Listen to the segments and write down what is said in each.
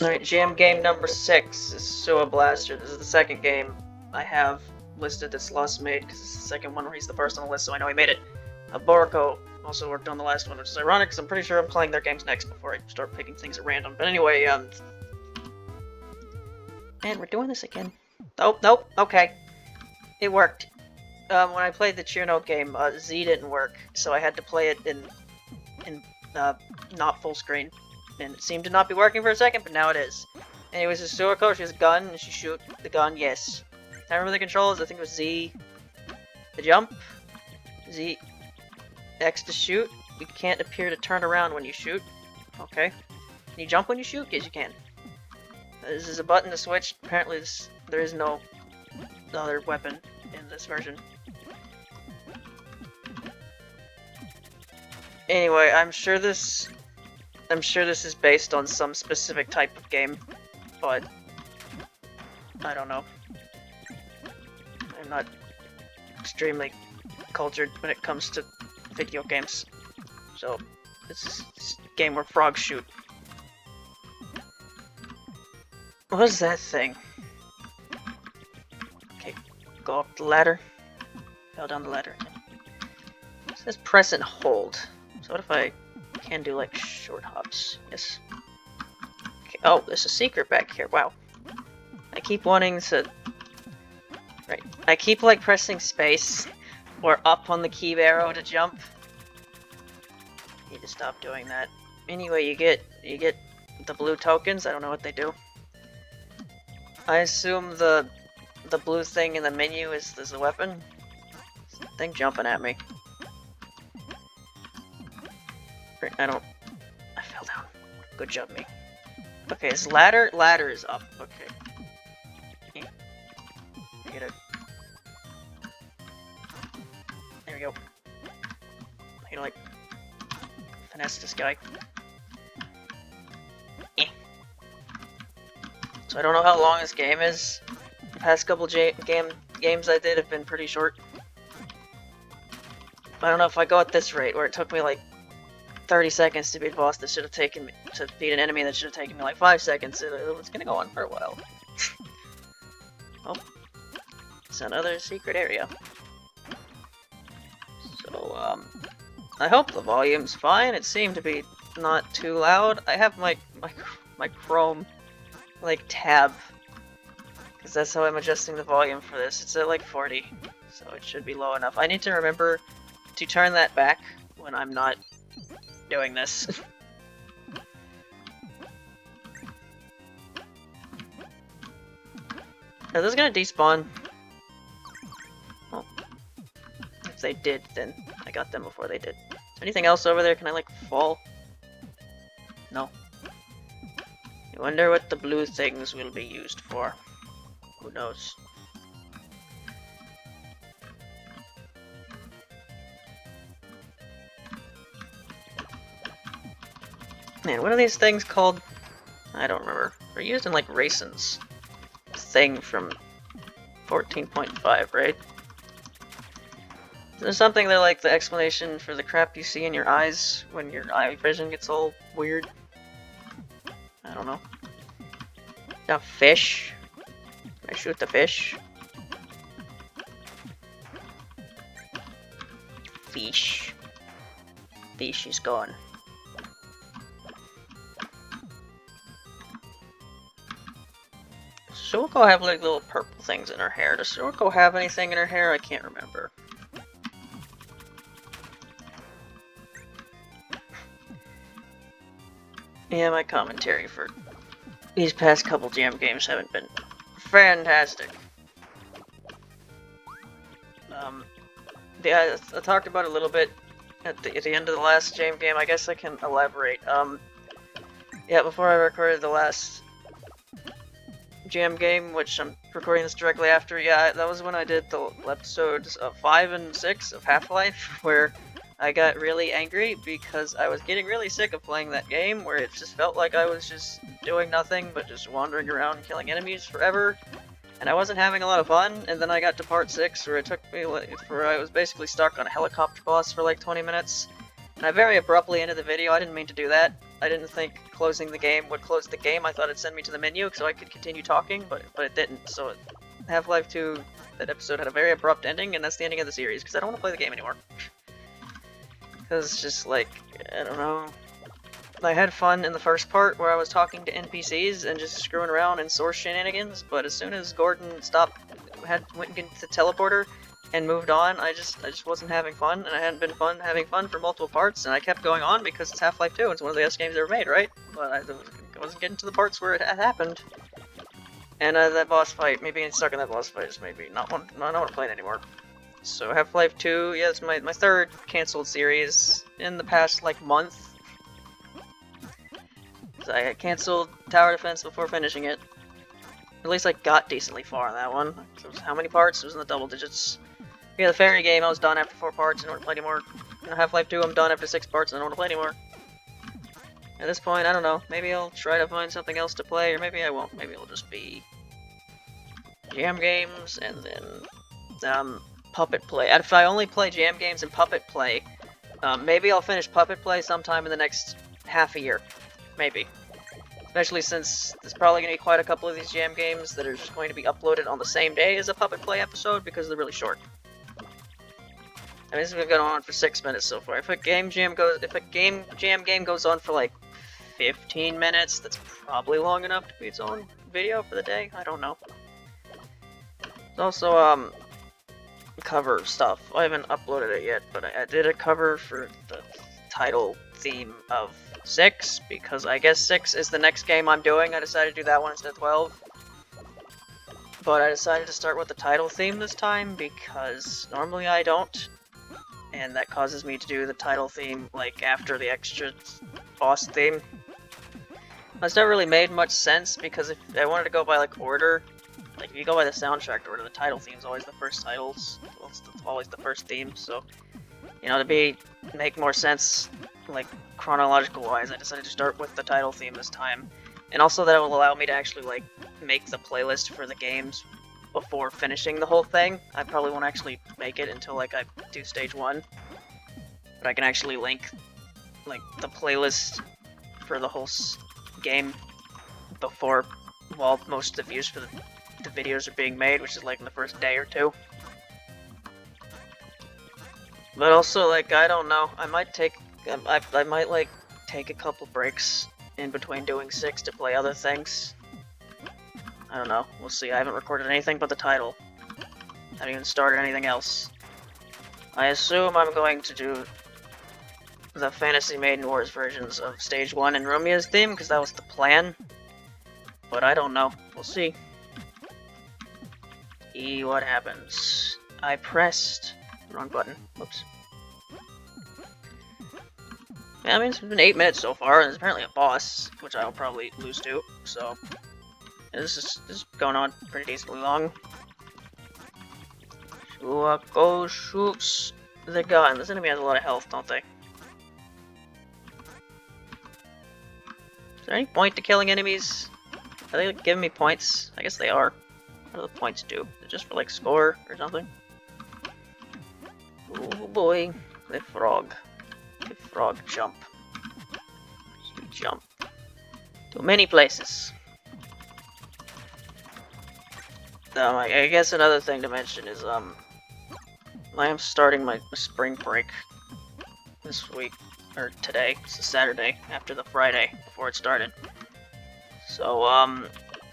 Alright, jam game number 6 is Kero Blaster. This is the second game I have listed that's Lost made, because it's the second one where he's the first on the list, so I know he made it. Boriko also worked on the last one, which is ironic, because I'm pretty sure I'm playing their games next before I start picking things at random. But anyway, and we're doing this again. Oh, nope, okay. It worked. When I played the Cheernote game, Z didn't work, so I had to play it in not full screen. And it seemed to not be working for a second, but now it is. Anyways, it's Suwako. She has a gun, and she shoot the gun, yes. I remember the controls. I think it was Z to jump, Z, X to shoot. You can't appear to turn around when you shoot. Okay. Can you jump when you shoot? Yes, you can. This is a button to switch. Apparently, there is no other weapon in this version. Anyway, I'm sure this is based on some specific type of game, but I don't know. I'm not extremely cultured when it comes to video games, so this is a game where frogs shoot. What is that thing? Okay, go up the ladder. Fell down the ladder. It says press and hold. So what if I can do like short hops? Yes. Okay. Oh, there's a secret back here. Wow. I keep wanting to... Right. I keep like pressing space or up on the key arrow to jump. Need to stop doing that. Anyway, you get the blue tokens. I don't know what they do. I assume the blue thing in the menu is the weapon. Thing jumping at me. I fell down. Good job, me. Okay, it's ladder. Ladder is up. Okay. I get it. There we go. I gotta like finesse this guy. So I don't know how long this game is. The past couple games I did have been pretty short. I don't know if I go at this rate, where it took me like 30 seconds to beat a boss that should have taken me to beat an enemy that should have taken me like 5 seconds. It's gonna go on for a while. Oh, it's another secret area. So I hope the volume's fine. It seemed to be not too loud. I have my Chrome like tab, because that's how I'm adjusting the volume for this. It's at like 40, so it should be low enough. I need to remember to turn that back when I'm not doing this. Are those gonna despawn? Well, if they did, then I got them before they did. Is there anything else over there? Can I like fall? No. I wonder what the blue things will be used for. Who knows? Man, what are these things called? I don't remember. They're used in like Raisins thing from 14.5, right? There's something that like the explanation for the crap you see in your eyes when your eye vision gets all weird. I don't know. A fish. I shoot the fish. Fish. Fish is gone. Does Suwako have like little purple things in her hair? Does Suwako have anything in her hair? I can't remember. Yeah, my commentary for these past couple jam games haven't been fantastic. Yeah, I talked about it a little bit at the end of the last jam game. I guess I can elaborate. Yeah, before I recorded the last jam game, which I'm recording this directly after, yeah, that was when I did the episodes 5 and 6 of Half-Life, where I got really angry because I was getting really sick of playing that game, where it just felt like I was just doing nothing but just wandering around killing enemies forever, and I wasn't having a lot of fun. And then I got to part 6, where it took me, where I was basically stuck on a helicopter boss for like 20 minutes, and I very abruptly ended the video. I didn't mean to do that, I didn't think closing the game would close the game. I thought it'd send me to the menu so I could continue talking, but it didn't. So Half-Life 2, that episode had a very abrupt ending, and that's the ending of the series, because I don't want to play the game anymore. Because it's just like, I don't know. I had fun in the first part where I was talking to NPCs and just screwing around and source shenanigans, but as soon as Gordon went into the teleporter and moved on, I just wasn't having fun, and I hadn't been having fun for multiple parts, and I kept going on because it's Half-Life 2, it's one of the best games ever made, right? But I wasn't getting to the parts where it had happened. And that boss fight, me being stuck in that boss fight just made me not want to play it anymore. So Half-Life 2, yeah, it's my third cancelled series in the past, like, month. So I cancelled Tower Defense before finishing it. At least I got decently far on that one. So it was how many parts? It was in the double digits. Yeah, the fairy game, I was done after 4 parts, I don't want to play anymore. Half-Life 2, I'm done after 6 parts, and I don't want to play anymore. At this point, I don't know. Maybe I'll try to find something else to play, or maybe I won't. Maybe it'll just be jam games, and then Puppet Play. If I only play jam games and Puppet Play, maybe I'll finish Puppet Play sometime in the next half a year. Maybe. Especially since there's probably going to be quite a couple of these jam games that are just going to be uploaded on the same day as a Puppet Play episode because they're really short. I mean, this has been going on for 6 minutes so far. If a game jam game goes on for like 15 minutes, that's probably long enough to be its own video for the day. I don't know. There's also cover stuff. I haven't uploaded it yet, but I did a cover for the title theme of 6 because I guess 6 is the next game I'm doing. I decided to do that one instead of 12. But I decided to start with the title theme this time because normally I don't. And that causes me to do the title theme like after the extra boss theme. That's not really made much sense because if I wanted to go by like order, like if you go by the soundtrack order, the title theme is always the first titles. Well, it's always the first theme, so you know, to make more sense, like chronological wise, I decided to start with the title theme this time. And also that it will allow me to actually like make the playlist for the games before finishing the whole thing. I probably won't actually make it until like I do stage 1. But I can actually link like the playlist for the whole game before most of the views for the videos are being made, which is like in the first day or 2. But also, like, I don't know, I might like take a couple breaks in between doing 6 to play other things. I don't know, we'll see. I haven't recorded anything but the title. I haven't even started anything else. I assume I'm going to do the Fantasy Maiden Wars versions of Stage 1 and Rumia's theme, because that was the plan. But I don't know. We'll see. What happens? I pressed the wrong button. Whoops. Yeah, I mean, it's been 8 minutes so far, and there's apparently a boss, which I'll probably lose to, so yeah, this is going on pretty decently long. Suwako shoots the gun. This enemy has a lot of health, don't they? Is there any point to killing enemies? Are they like, giving me points? I guess they are. What do the points do? Is it just for like score or something? Oh boy, the frog. The frog jump. You jump to many places. I guess another thing to mention is I am starting my spring break this week, or today. It's a Saturday after the Friday before it started. So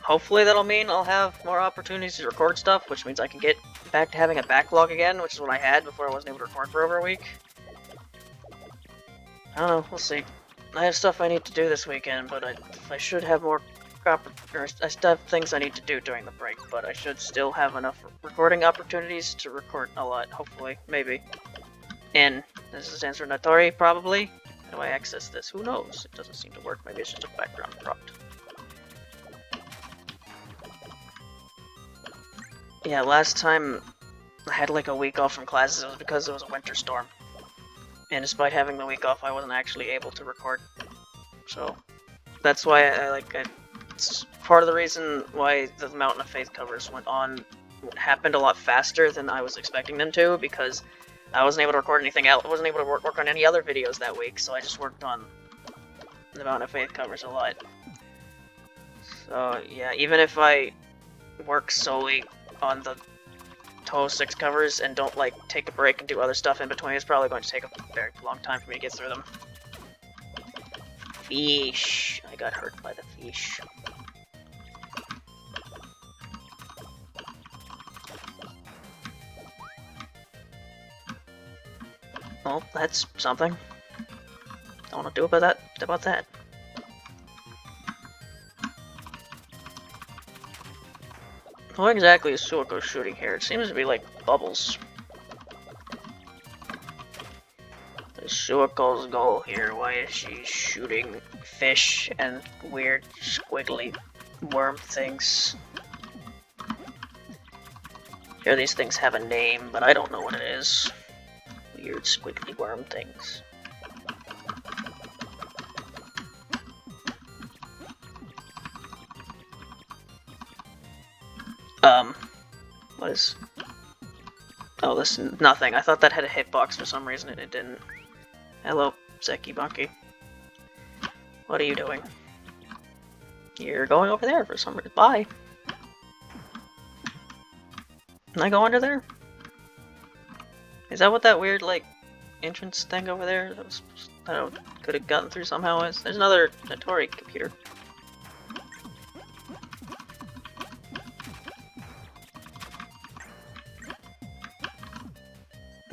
hopefully that'll mean I'll have more opportunities to record stuff, which means I can get back to having a backlog again, which is what I had before I wasn't able to record for over a week. I don't know, we'll see. I have stuff I need to do this weekend, but I should have more I still have things I need to do during the break, but I should still have enough recording opportunities to record a lot, hopefully, maybe. And this is for Natori, probably. How do I access this? Who knows? It doesn't seem to work. Maybe it's just a background prompt. Yeah, last time I had like a week off from classes, it was because it was a winter storm. And despite having the week off, I wasn't actually able to record. So that's why it's part of the reason why the Mountain of Faith covers happened a lot faster than I was expecting them to, because I wasn't able to record anything else. I wasn't able to work on any other videos that week, so I just worked on The Mountain of Faith covers a lot. So yeah, even if I work solely on the Touhou 6 covers and don't like take a break and do other stuff in between, it's probably going to take a very long time for me to get through them. Fish. I got hurt by the fish. Well, that's something. Don't want to do about that. What exactly is Suwako shooting here? It seems to be like bubbles. Is Suwako's goal here? Why is she shooting fish and weird squiggly worm things? Here these things have a name, but I don't know what it is. Weird squiggly worm things. What is... Oh, this is nothing. I thought that had a hitbox for some reason and it didn't. Hello, Zeki Bunky. What are you doing? You're going over there for some reason. Bye! Can I go under there? Is that what that weird, like, entrance thing over there that I could have gotten through somehow is? There's another Notori computer.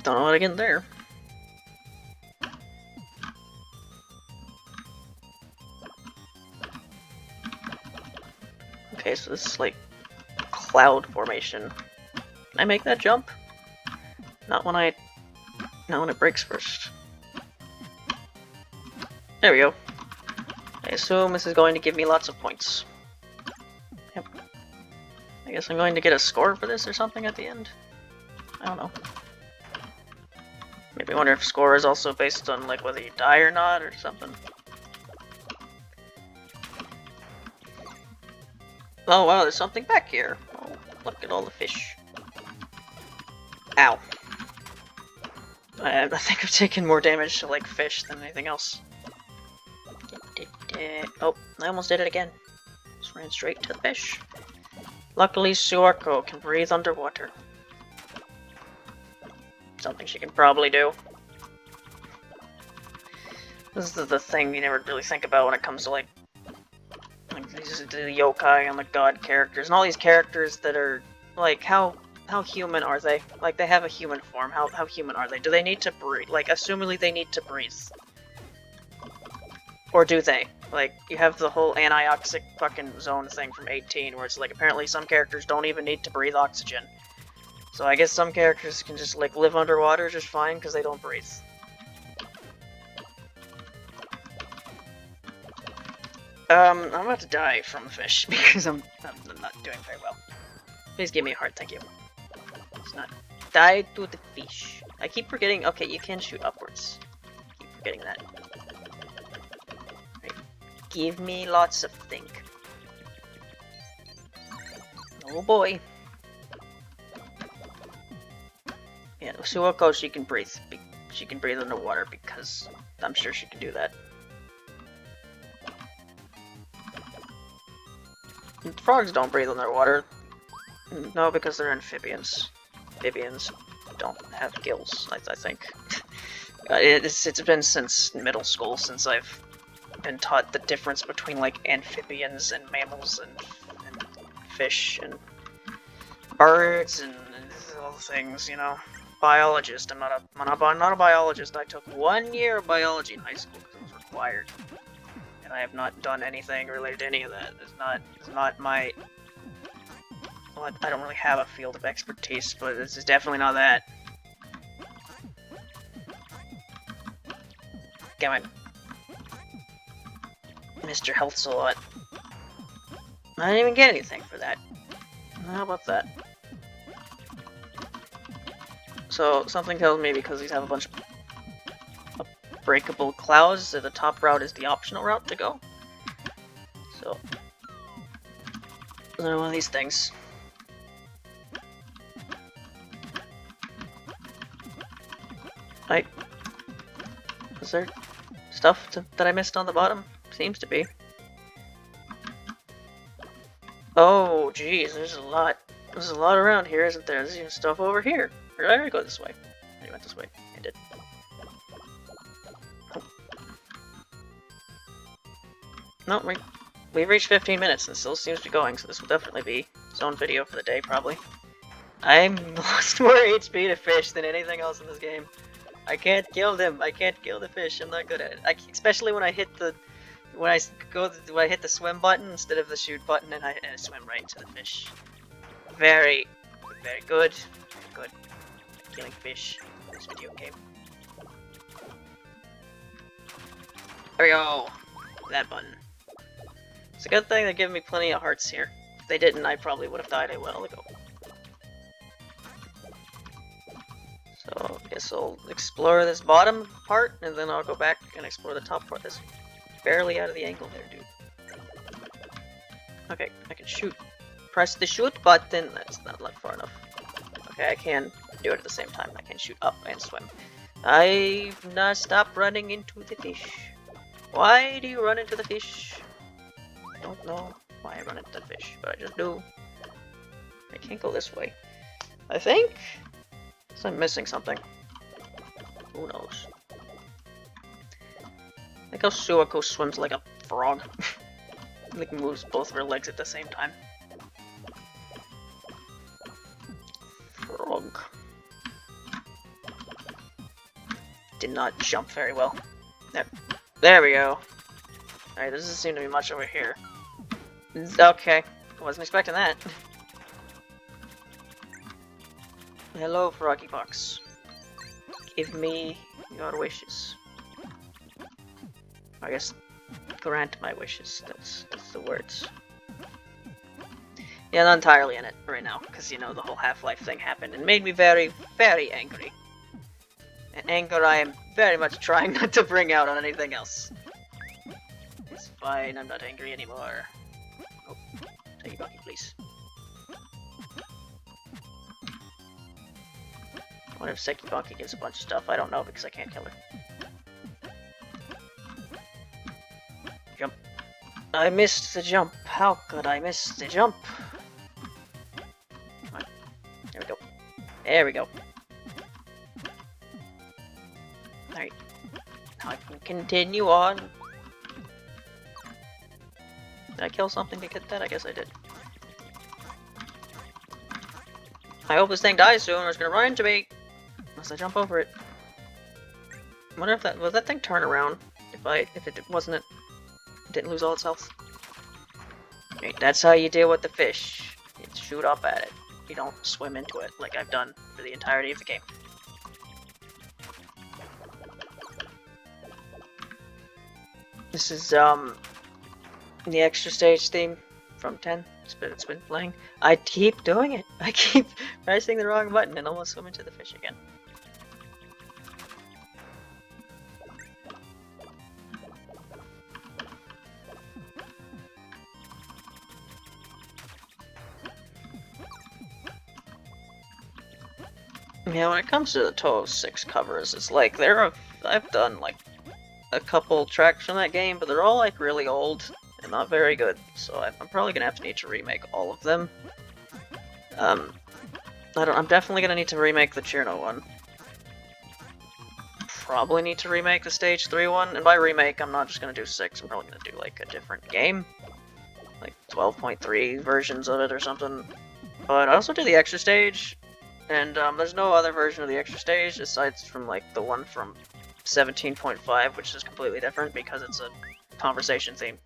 Don't know how to get in there. Okay, so this is like cloud formation. Can I make that jump? Not when it breaks first. There we go. I assume this is going to give me lots of points. Yep. I guess I'm going to get a score for this or something at the end. I don't know. Maybe I wonder if score is also based on like whether you die or not or something. Oh wow, there's something back here. Oh, look at all the fish. Ow. I think I've taken more damage to like fish than anything else. Oh, I almost did it again. Just ran straight to the fish. Luckily, Suwako can breathe underwater. Something she can probably do. This is the thing you never really think about when it comes to like these the yokai and the god characters and all these characters that are like how human are they? Like they have a human form. How human are they? Do they need to breathe? Like assumingly they need to breathe. Or do they? Like you have the whole antioxic fucking zone thing from 18 where it's like apparently some characters don't even need to breathe oxygen. So I guess some characters can just like live underwater just fine because they don't breathe. I'm about to die from the fish because I'm not doing very well. Please give me a heart, thank you. It's not. Die to the fish. I keep forgetting. Okay, you can shoot upwards. Keep forgetting that. Right. Give me lots of think. Oh boy. Yeah, Suwako, she can breathe. She can breathe underwater because I'm sure she can do that. Frogs don't breathe underwater. No, because they're amphibians. Amphibians don't have gills, I think. It's been since middle school since I've been taught the difference between like amphibians and mammals and fish and birds and all things, you know. Biologist. I'm not a biologist. I took 1 year of biology in high school because it was required. And I have not done anything related to any of that. It's not my... Well, I don't really have a field of expertise, but this is definitely not that. Come on. Mr. Health's a lot. I didn't even get anything for that. How about that? So, something tells me because these have a bunch of breakable clouds, that the top route is the optional route to go. So, another one of these things. Was there stuff that I missed on the bottom Seems to be. Oh, geez, there's a lot. There's a lot around here, isn't there? There's even stuff over here. Or did I go this way? I went this way. I did. No, we've reached 15 minutes and it still seems to be going, so this will definitely be its own video for the day, probably. I'm lost more HP to fish than anything else in this game. I can't kill them. I can't kill the fish. I'm not good at it. Especially when I hit the hit the swim button instead of the shoot button, and I swim right into the fish. Very, very good. Very good. Killing fish in this video game. There we go. That button. It's a good thing they're giving me plenty of hearts here. If they didn't, I probably would have died a while ago. So I guess I'll explore this bottom part, and then I'll go back and explore the top part. That's barely out of the angle there, dude. Okay, I can shoot. Press the shoot button. That's not far enough. Okay, I can do it at the same time. I can shoot up and swim. I've not stopped running into the fish. Why do you run into the fish? I don't know why I run into the fish, but I just do. I can't go this way. I think? So I'm missing something. Who knows? I think how Suwako swims like a frog. Like moves both of her legs at the same time. Frog. Did not jump very well. There we go. Alright, there doesn't seem to be much over here. Okay, wasn't expecting that. Hello, Froggy Box. Give me your wishes. I guess grant my wishes. That's the words. Yeah, not entirely in it right now, because you know the whole Half-Life thing happened and made me very, very angry. An anger I am very much trying not to bring out on anything else. It's fine, I'm not angry anymore. Oh, take it back, please. I wonder if Sekibaki gives a bunch of stuff. I don't know because I can't kill her. Jump. I missed the jump. How could I miss the jump? Come on. There we go. There we go. Alright. Now I can continue on. Did I kill something to get that? I guess I did. I hope this thing dies soon or it's gonna run into me. Unless I jump over it. I wonder if that will that thing turn around if it wasn't it didn't lose all its health. Okay, that's how you deal with the fish. You shoot up at it. You don't swim into it like I've done for the entirety of the game. This is the extra stage theme from 10. It's been playing. I keep doing it. I keep pressing the wrong button and almost swim into the fish again. Yeah, when it comes to the Touhou 6 covers, it's like I've done like a couple tracks from that game, but they're all like really old and not very good. So I'm probably gonna have to need to remake all of them. I'm definitely gonna need to remake the Cherno one. Probably need to remake the Stage 3 one, and by remake, I'm not just gonna do 6. I'm probably gonna do like a different game, like 12.3 versions of it or something. But I also do the extra stage. And there's no other version of the extra stage aside from like the one from 17.5, which is completely different because it's a conversation theme.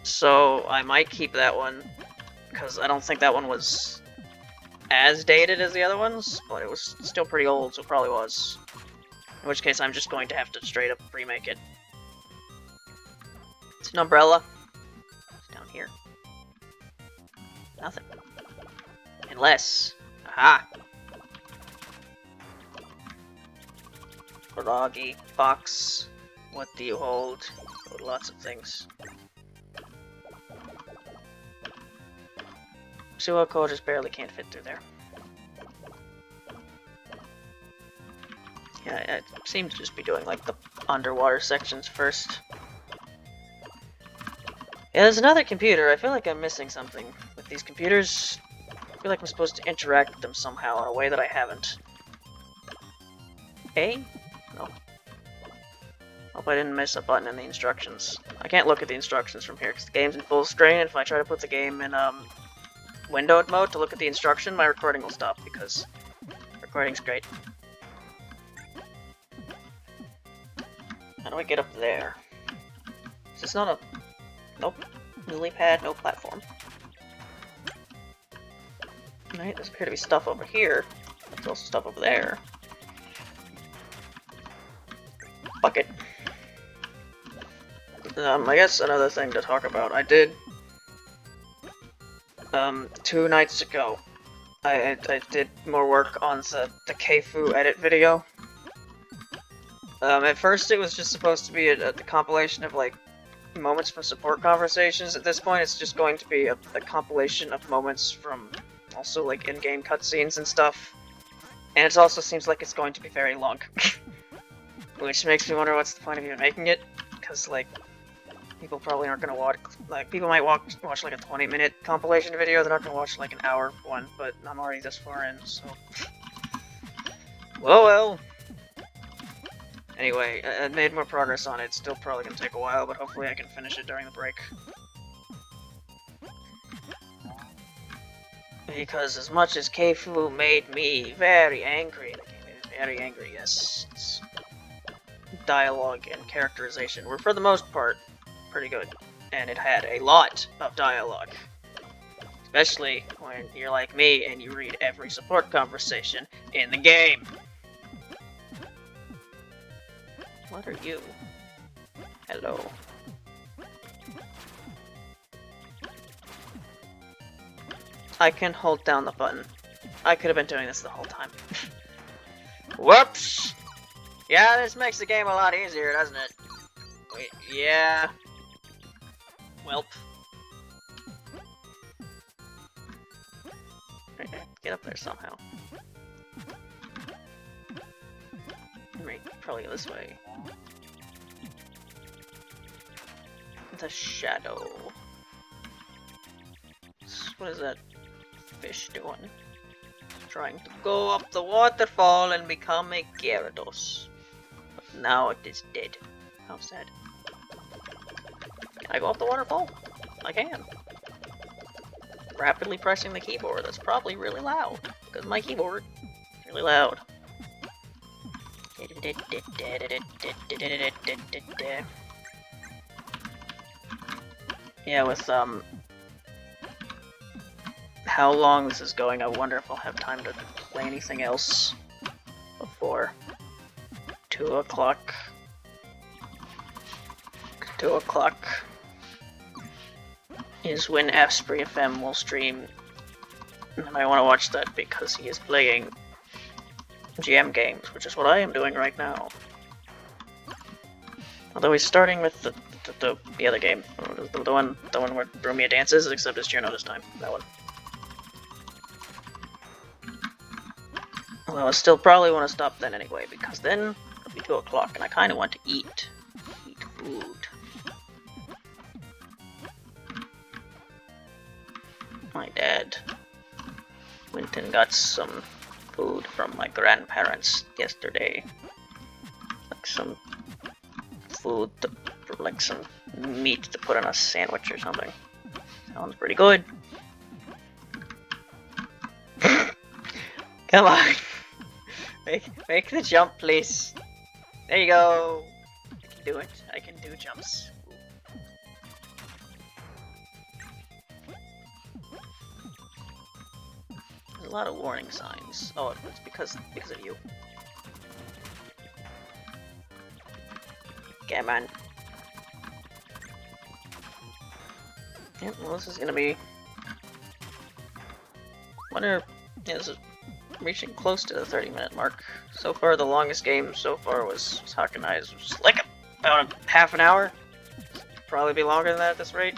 So I might keep that one because I don't think that one was as dated as the other ones, but it was still pretty old, so it probably was. In which case I'm just going to have to straight up remake it. It's an umbrella. It's down here. Nothing. Unless... Aha! Froggy box. What do you hold? Hold lots of things. Suwako just barely can't fit through there. Yeah, I seem to just be doing like the underwater sections first. Yeah, there's another computer. I feel like I'm missing something with these computers. I feel like I'm supposed to interact with them somehow in a way that I haven't. A? No. Hope I didn't miss a button in the instructions. I can't look at the instructions from here because the game's in full screen, and if I try to put the game in windowed mode to look at the instruction, my recording will stop because recording's great. How do I get up there? Is this not a... Nope. Lily pad, no platform. Alright, there's appear to be stuff over here. There's also stuff over there. Bucket. I guess another thing to talk about. I did 2 nights ago. I did more work on the Keifu edit video. At first it was just supposed to be a compilation of like moments from support conversations. At this point it's just going to be a compilation of moments from also like in-game cutscenes and stuff. And it also seems like it's going to be very long. Which makes me wonder what's the point of even making it, because like people probably aren't gonna watch, like people might watch like a 20-minute compilation video, they're not gonna watch like an hour one, but I'm already this far in, so... Well. Anyway, I made more progress on it. It's still probably gonna take a while, but hopefully I can finish it during the break. Because as much as Keifu made me very angry, the game made me very angry, yes. Its dialogue and characterization were, for the most part, pretty good. And it had a lot of dialogue. Especially when you're like me and you read every support conversation in the game. What are you? Hello. I can hold down the button. I could have been doing this the whole time. Whoops! Yeah, this makes the game a lot easier, doesn't it? Wait, yeah. Welp. Get up there somehow. Right, probably go this way. The shadow. What is that fish doing? Trying to go up the waterfall and become a Gyarados. But now it is dead. How sad. Can I go up the waterfall? I can. Rapidly pressing the keyboard. That's probably really loud. Because my keyboard is really loud. Yeah, with how long this is going, I wonder if I'll have time to play anything else before 2 o'clock. 2 o'clock is when Asprey FM will stream, and I want to watch that because he is playing GM games, which is what I am doing right now. Although he's starting with the other game, the one where Brumia dances, except it's Juno this time. That one. Although I still probably want to stop then anyway, because then it'll be 2 o'clock, and I kind of want to eat food. My dad went and got some food from my grandparents yesterday. Like some food, like some meat to put on a sandwich or something. Sounds pretty good. Come on. Make the jump, please. There you go. I can do it. I can do jumps. There's a lot of warning signs. Oh, it's because of you. Okay, man. Yep, well, this is gonna be... Yeah, this is reaching close to the 30-minute mark. So far, the longest game so far was Hakanai's, which is like about half an hour. Probably be longer than that at this rate.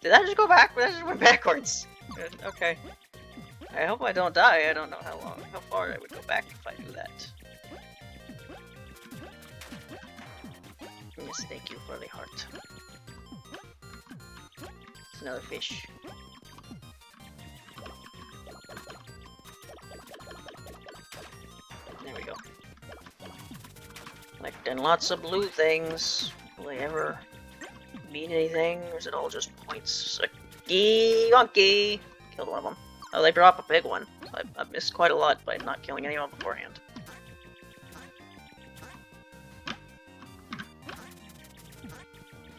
Did I just go back? I just went backwards. Good, okay. I hope I don't die. I don't know how far I would go back if I do that. Yes, thank you for the heart. Another fish. There we go. Collecting lots of blue things. Will they ever mean anything, or is it all just points? Sucky, wonky! Killed one of them. Oh, they drop a big one. I've missed quite a lot by not killing anyone beforehand.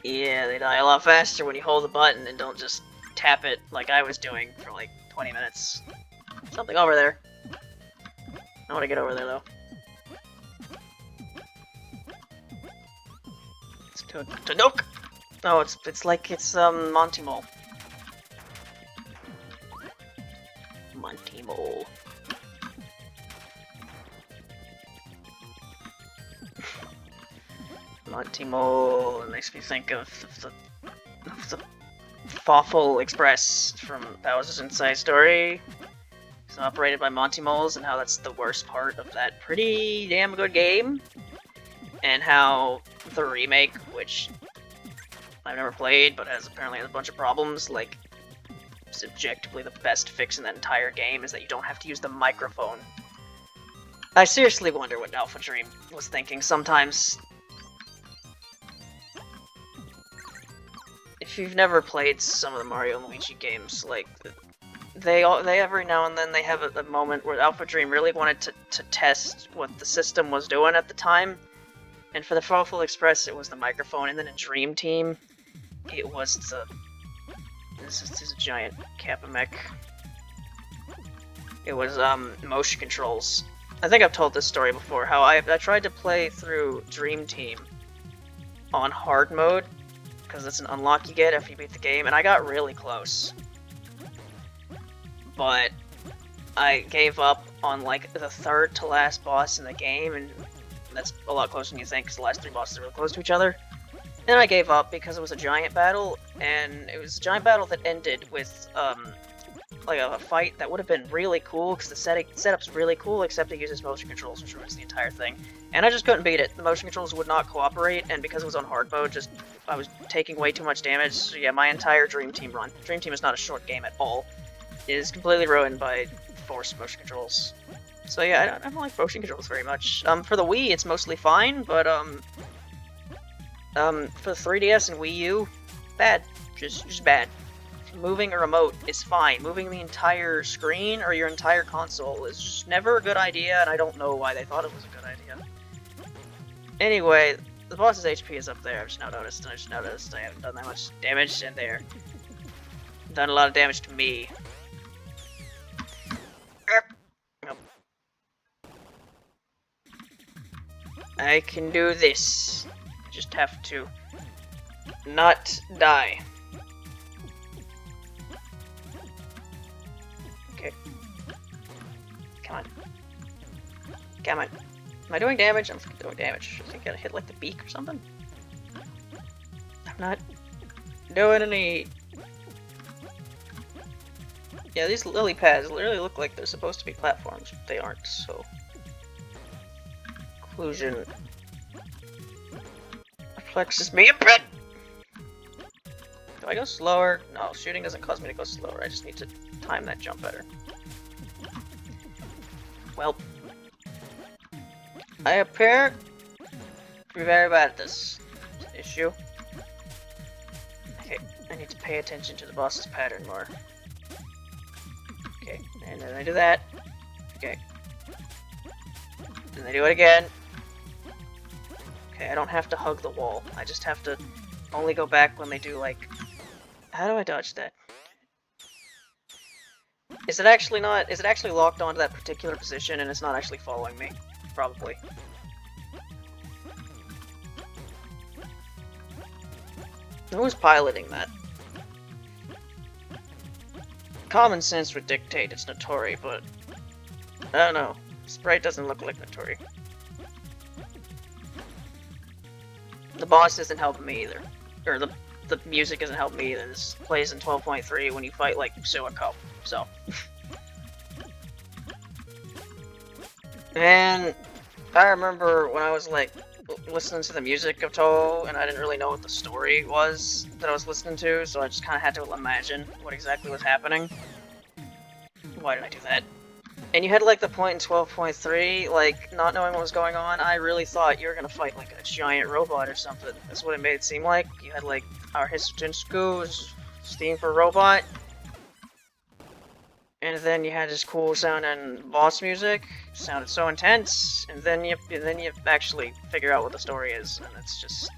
Yeah, they die a lot faster when you hold the button and don't just tap it like I was doing for like 20 minutes. Something over there. I want to get over there though. It's to nook. Oh, it's like it's Monty Mole. Monty Mole. Monty Mole. It makes me think of the Fawful Express from Bowser's Inside Story. It's operated by Monty Moles, and how that's the worst part of that pretty damn good game. And how the remake, which I've never played, but apparently has a bunch of problems, like, subjectively the best fix in that entire game is that you don't have to use the microphone. I seriously wonder what Alpha Dream was thinking sometimes. If you've never played some of the Mario and Luigi games, like, they every now and then they have a moment where Alpha Dream really wanted to test what the system was doing at the time. And for the Fawful Express, it was the microphone, and then in Dream Team, it was the... This is a giant Kappa mech. It was, motion controls. I think I've told this story before, how I tried to play through Dream Team on hard mode, because it's an unlock you get after you beat the game, and I got really close. But I gave up on, like, the third to last boss in the game, and that's a lot closer than you think, because the last three bosses are really close to each other. Then I gave up because it was a giant battle, and it was a giant battle that ended with, like a fight that would have been really cool, because the setup's really cool, except it uses motion controls, which ruins the entire thing. And I just couldn't beat it. The motion controls would not cooperate, and because it was on hard mode, I was taking way too much damage. So yeah, my entire Dream Team run. Dream Team is not a short game at all. It is completely ruined by forced motion controls. So yeah, I don't like motion controls very much. For the Wii, it's mostly fine, but for the 3DS and Wii U, bad. Just bad. Moving a remote is fine. Moving the entire screen or your entire console is just never a good idea, and I don't know why they thought it was a good idea. Anyway, the boss's HP is up there. I've just now noticed, I haven't done that much damage, and they're done a lot of damage to me. I can do this. I just have to not die. Okay. Come on. Come on. Am I doing damage? I'm doing damage. I think I gotta hit like the beak or something. I'm not doing any... Yeah, these lily pads literally look like they're supposed to be platforms, but they aren't, so... Occlusion flexes me a bit! Do I go slower? No, shooting doesn't cause me to go slower, I just need to time that jump better. Well, I appear to be very bad at this issue. Okay, I need to pay attention to the boss's pattern more. Okay, and then I do that. Okay. Then I do it again. Okay, I don't have to hug the wall. I just have to only go back when they do, like... How do I dodge that? Is it actually not... Is it actually locked onto that particular position and it's not actually following me? Probably. Who's piloting that? Common sense would dictate it's Notori, but... I don't know. Sprite doesn't look like Notori. The boss isn't helping me either. Or the music isn't helping me either. This plays in 12.3 when you fight like Suwako. So. And I remember when I was like listening to the music of Touhou, and I didn't really know what the story was that I was listening to, so I just kind of had to imagine what exactly was happening. Why did I do that? And you had like the point in 12.3, like not knowing what was going on. I really thought you were gonna fight like a giant robot or something. That's what it made it seem like. You had like our Histotinsku, Steam for robot, and then you had this cool sound and boss music. Sounded so intense, and then you actually figure out what the story is, and it's just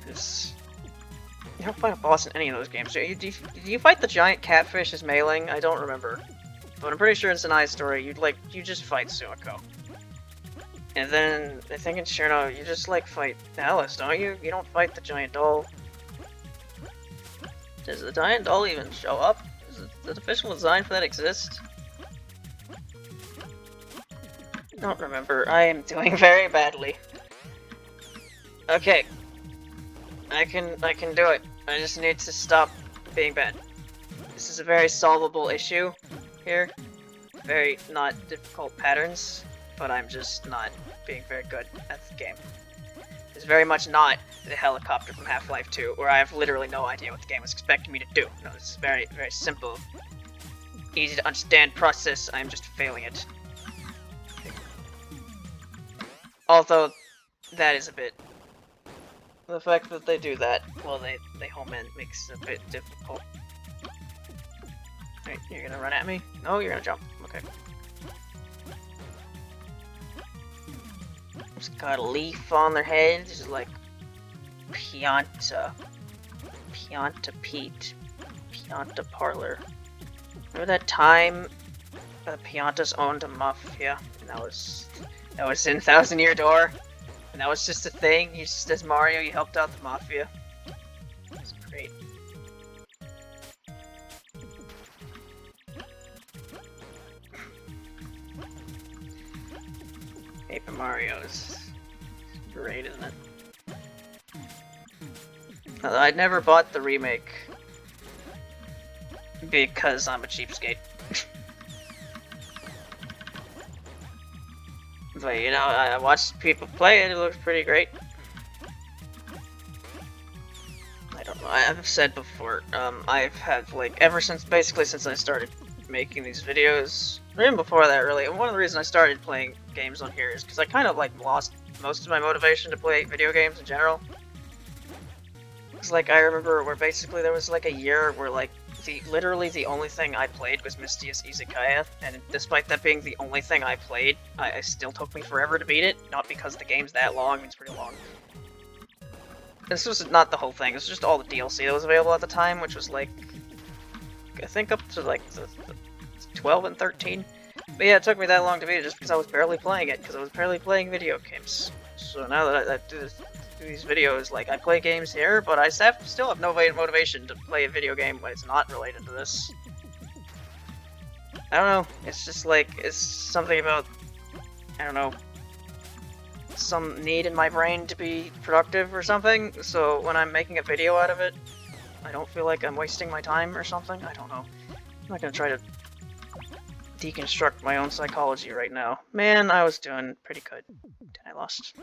this. You don't fight a boss in any of those games. Do you fight the giant catfish as mailing? I don't remember, but I'm pretty sure it's an Eye story. You just fight Suwako, and then I think in Cherno you just like fight Alice, don't you? You don't fight the giant doll. Does the giant doll even show up? Does the official design for that exist? I don't remember. I am doing very badly. Okay. I can do it. I just need to stop being bad. This is a very solvable issue here. Very not difficult patterns, but I'm just not being very good at the game. It's very much not the helicopter from Half-Life 2, where I have literally no idea what the game was expecting me to do. No, this is very, very simple, easy to understand process. I'm just failing it. Although, that is a bit... The fact that they do that, well, they home in makes it a bit difficult. Wait, you're gonna run at me? No, you're gonna jump. Okay. Just got a leaf on their head. This is like Pianta Pete, Pianta Parlor. Remember that time the Piantas owned a mafia, and that was in Thousand Year Door, and that was just a thing. You just, as Mario, you helped out the mafia. It's great. Paper Mario is great, isn't it? Although I'd never bought the remake because I'm a cheapskate. But you know, I watched people play it, it looks pretty great. I don't know, I've said before, I've had like, basically since I started making these videos, or even before that really, one of the reasons I started playing games on here is because I kind of like lost most of my motivation to play video games in general. It's like, I remember where basically there was like a year where like, literally the only thing I played was Mistius Izakaya, and despite that being the only thing I played, it still took me forever to beat it, not because the game's that long, I mean, it's pretty long. This was not the whole thing, it was just all the DLC that was available at the time, which was like, I think up to like the 12 and 13. But yeah, it took me that long to beat it just because I was barely playing it, because I was barely playing video games. So now that I do these videos, like, I play games here, but I still have no motivation to play a video game when it's not related to this. I don't know, it's just like, it's something about, I don't know, some need in my brain to be productive or something, so when I'm making a video out of it, I don't feel like I'm wasting my time or something, I don't know. I'm not gonna try to deconstruct my own psychology right now. Man, I was doing pretty good. I lost.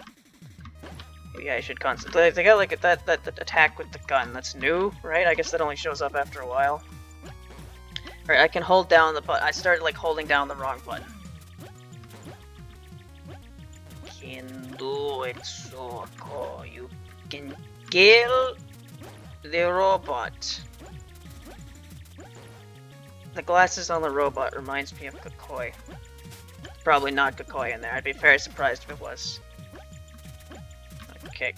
Maybe I should concentrate. They got like that attack with the gun. That's new, right? I guess that only shows up after a while. Alright, I can hold down the button. I started like holding down the wrong button. Can do it, Suwako. You can kill the robot. The glasses on the robot reminds me of Kakoi. Probably not Kakoi in there. I'd be very surprised if it was. Okay.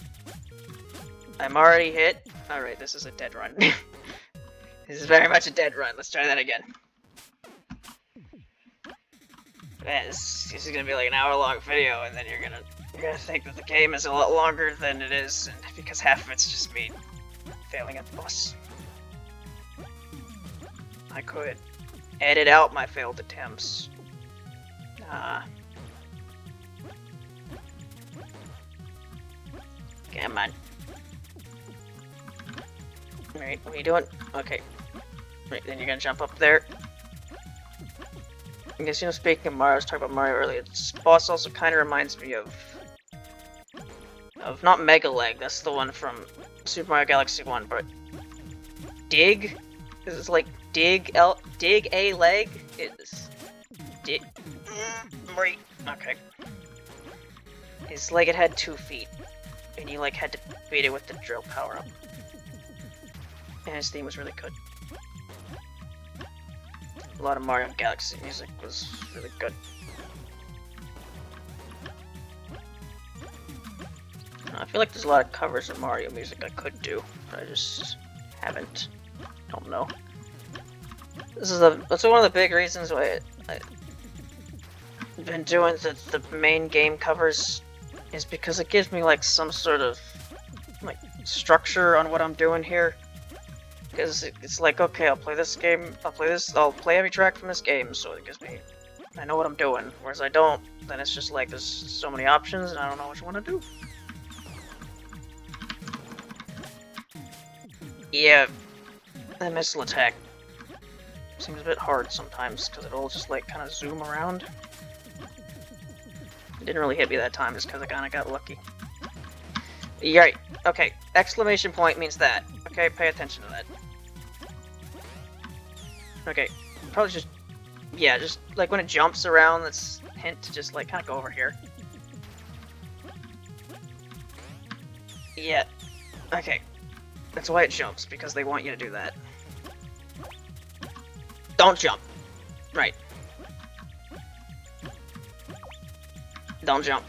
I'm already hit. Alright, this is a dead run. This is very much a dead run. Let's try that again. Man, this is gonna be like an hour-long video, and then you're gonna think that the game is a lot longer than it is, and because half of it's just me failing at the boss. I could edit out my failed attempts. Come on. Alright, what are you doing? Okay. Right, then you're gonna jump up there. I guess, you know, speaking of Mario, I was talking about Mario earlier. This boss also kind of reminds me of not Mega Leg. That's the one from Super Mario Galaxy 1, but Dig. This is like Dig a leg. It's Dig. Right. Okay. It's like it had 2 feet, and you like had to beat it with the drill power up. And his theme was really good. A lot of Mario Galaxy music was really good. I feel like there's a lot of covers of Mario music I could do, but I just haven't. Don't know. That's one of the big reasons why I've been doing the main game covers, is because it gives me like some sort of like structure on what I'm doing here. Because it's like, okay, I'll play this game, I'll play every track from this game, so it gives me, I know what I'm doing. Whereas I don't, then it's just like there's so many options and I don't know which one to do. Yeah, that missile attack seems a bit hard sometimes, because it'll just like kind of zoom around. It didn't really hit me that time, just because I kind of got lucky. You're right. Okay, exclamation point means that. Okay, pay attention to that. Okay, probably just, yeah, just like when it jumps around, that's a hint to just like kind of go over here. Yeah, okay. That's why it jumps, because they want you to do that. Don't jump. Right. Don't jump.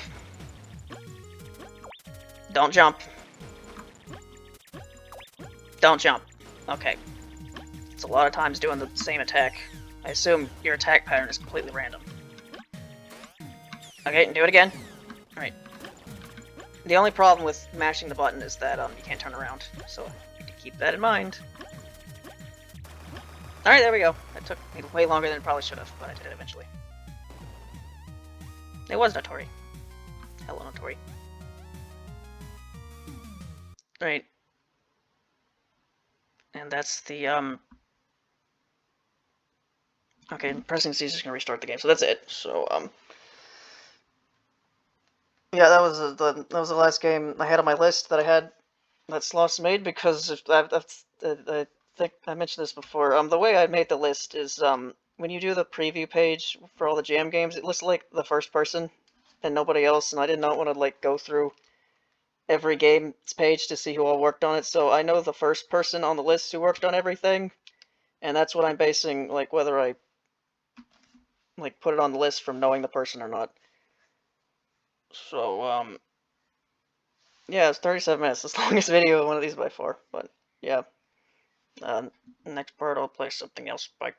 Don't jump. Don't jump. Okay. It's a lot of times doing the same attack. I assume your attack pattern is completely random. Okay, do it again. Alright. The only problem with mashing the button is that you can't turn around, so you need to keep that in mind. Alright, there we go. That took me way longer than it probably should have, but I did it eventually. It was Notori. Hello, Notori. Right. And that's the, okay, pressing C is just gonna restart the game, so that's it. So, yeah, that was the last game I had on my list that I had that Sloss made, because I think I mentioned this before. The way I made the list is when you do the preview page for all the Jam games, it lists like the first person and nobody else, and I did not want to like go through every game's page to see who all worked on it. So I know the first person on the list who worked on everything, and that's what I'm basing like whether I like put it on the list from knowing the person or not. So yeah, it's 37 minutes, the longest video of one of these by far. But yeah, next part I'll play something else. Bye.